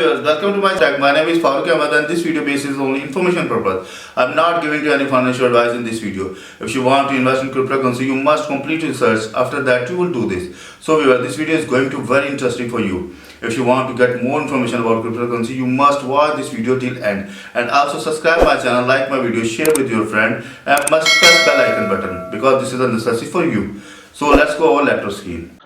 viewers, welcome to my channel. My name is Filecoin and this video basis only information purpose. I'm not giving you any financial advice in this video. If you want to invest in cryptocurrency, you must complete research. After that, you will do this. So viewers, this video is going to be very interesting for you. If you want to get more information about cryptocurrency, you must watch this video till end. And also subscribe my channel, like my video, share with your friend, and must press bell icon button because this is a necessity for you. So let's go over laptop screen.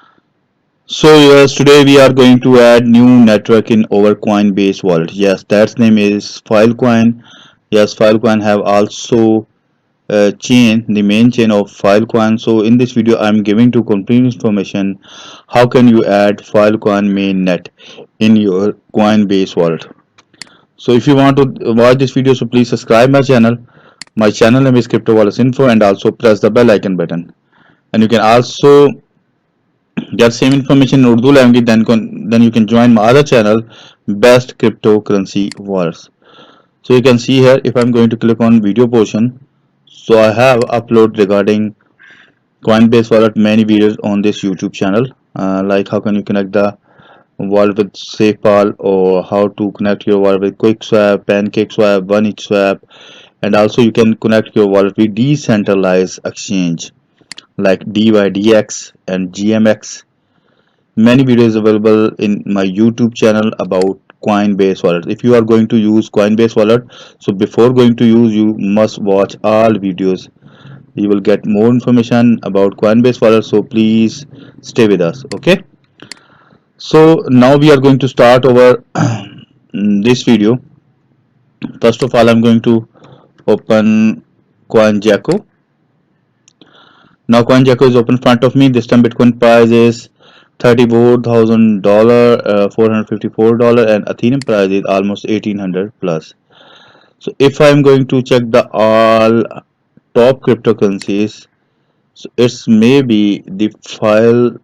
So yes, today we are going to add new network in our Coinbase wallet. Yes, that's name is Filecoin. Yes, Filecoin have also chain, the main chain of Filecoin. So in this video, I'm giving to complete information how can you add Filecoin mainnet in your Coinbase wallet. So if you want to watch this video, so please subscribe my channel. My channel name is Crypto Wallets Info, and also press the bell icon button. And you can also get same information in Urdu language, then you can join my other channel, Best Cryptocurrency Wars. So you can see here, if I'm going to click on video portion, so I have uploaded regarding Coinbase wallet many videos on this YouTube channel, like how can you connect the wallet with SafePal, or how to connect your wallet with QuickSwap, PancakeSwap, OneInchSwap, and also you can connect your wallet with decentralized exchange like DYDX and GMX. Many videos available in my YouTube channel about Coinbase wallet. If you are going to use Coinbase wallet, so before going to use, you must watch all videos. You will get more information about Coinbase wallet, so please stay with us. Okay, so now we are going to start our this video. First of all, I'm going to open CoinGecko. Now CoinGecko is open in front of me. This time Bitcoin price is $34,000, $454, and Ethereum price is almost 1800 plus. So if I'm going to check the all top cryptocurrencies, so it's maybe the Filecoin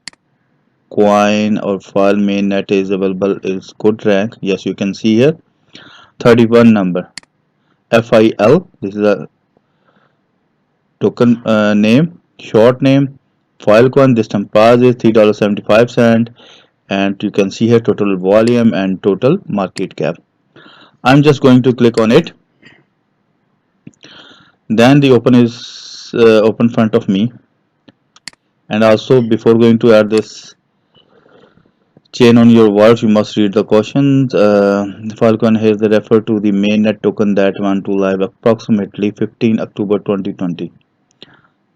or File mainnet is available, is good rank. Yes, you can see here 31 number FIL. This is a token name, short name. Filecoin, this time price is $3.75, and you can see here total volume and total market cap. I'm just going to click on it. Then the open is open front of me, and also before going to add this chain on your wallet, you must read the questions. Filecoin has the refer to the mainnet token that went to live approximately 15 October 2020.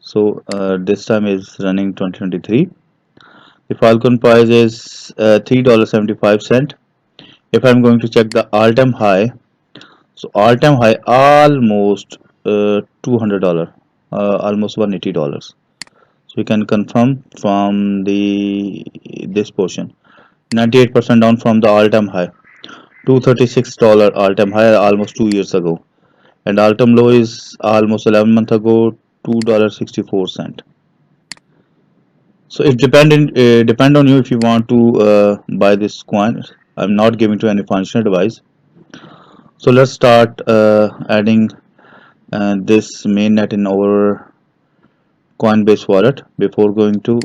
So this time is running 2023. The Filecoin price is $3.75. If I'm going to check the all-time high, so all-time high almost $200, almost $180. So you can confirm from this portion. 98% down from the all-time high. $236 all-time high almost 2 years ago, and all-time low is almost 11 months ago, $2.64. So it depend on you if you want to buy this coin. I'm not giving to any financial advice. So let's start adding this mainnet in our Coinbase wallet. Before going to,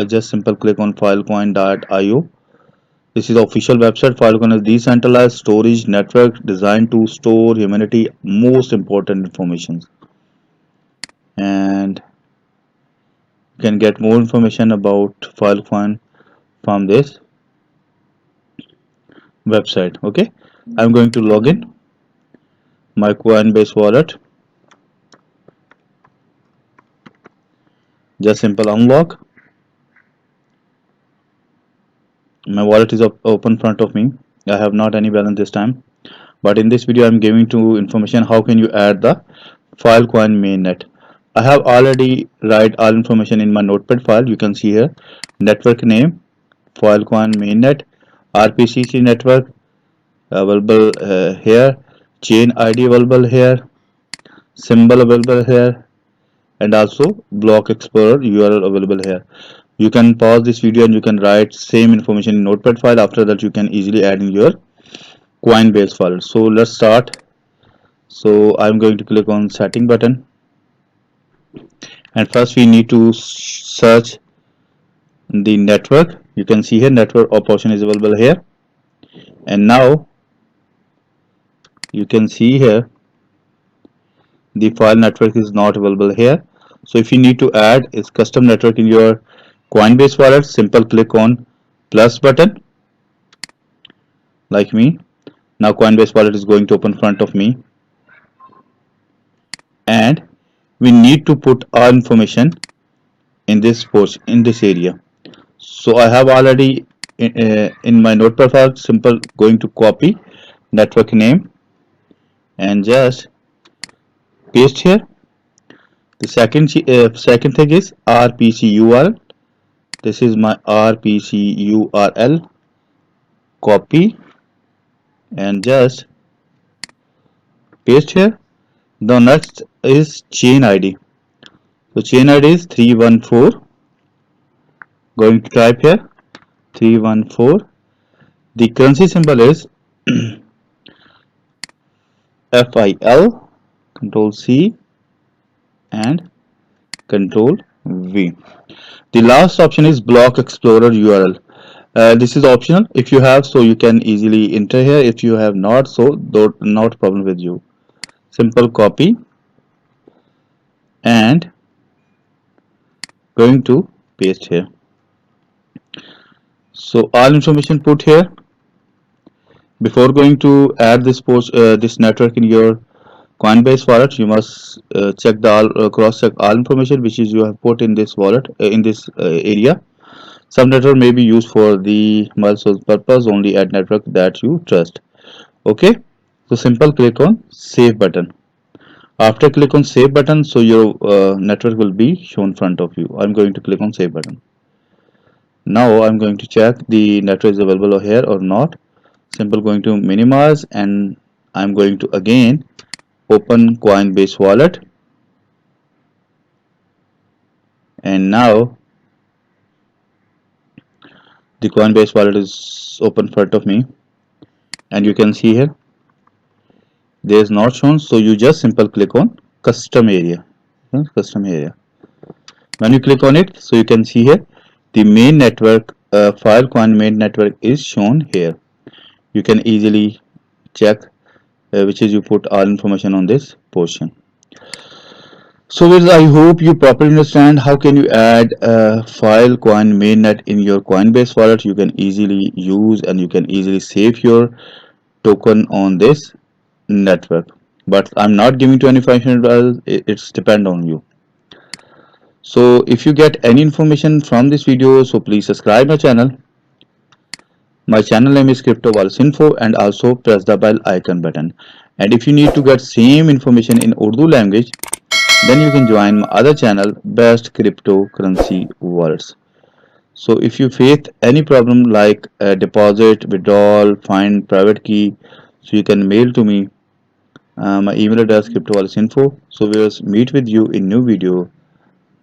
just simple click on filecoin.io. This is the official website. Filecoin is decentralized storage network designed to store humanity most important information, and you can get more information about Filecoin from this website. Okay, I'm going to log in my Coinbase wallet. Just simple unlock. My wallet is open front of me. I have not any balance this time, but in this video I'm giving to information how can you add the Filecoin mainnet. I have already write all information in my notepad file. You can see here network name, Filecoin mainnet, RPCC network available here, chain ID available here, symbol available here, and also block explorer URL available here. You can pause this video and you can write same information in notepad file. After that you can easily add in your Coinbase file. So let's start. So I'm going to click on setting button, and first we need to search the network. You can see here network option is available here. And now you can see here the file network is not available here. So if you need to add its custom network in your Coinbase wallet, simple click on plus button like me. Now Coinbase wallet is going to open in front of me, and we need to put our information in this post in this area. So I have already in my notepad file, simple going to copy network name and just paste here. The second thing is RPC URL. This is my RPC URL. Copy and just paste here. The next is chain ID. So chain ID is 314. Going to type here 314. The currency symbol is FIL. Control C and Control V. The last option is Block Explorer URL. This is optional. If you have, so you can easily enter here. If you have not, so not problem with you. Simple copy and going to paste here. So all information put here. Before going to add this this network in your Coinbase wallet, you must check the cross check all information which is you have put in this wallet in this area. Some network may be used for the multiple purpose. Only add network that you trust. Okay, so simple click on save button. After click on save button, so your network will be shown in front of you. I'm going to click on save button. Now I'm going to check the network is available here or not. Simple going to minimize, and I'm going to again open Coinbase wallet, and now the Coinbase wallet is open in front of me, and you can see here there is not shown. So you just simple click on custom area. Custom area. When you click on it, so you can see here the main network Filecoin main network is shown here. You can easily check which is you put all information on this portion. So viewers, I hope you properly understand how can you add Filecoin mainnet in your Coinbase wallet. You can easily use and you can easily save your token on this network. But I'm not giving to any financial advice. It's depend on you. So if you get any information from this video, so please subscribe my channel. My channel name is Crypto Wallets Info, and also press the bell icon button. And if you need to get same information in Urdu language, then you can join my other channel, Best Cryptocurrency Wallets. So if you face any problem like deposit, withdrawal, find private key, so you can mail to me. My email address cryptowalletsinfo. So we'll meet with you in new video.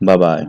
Bye bye.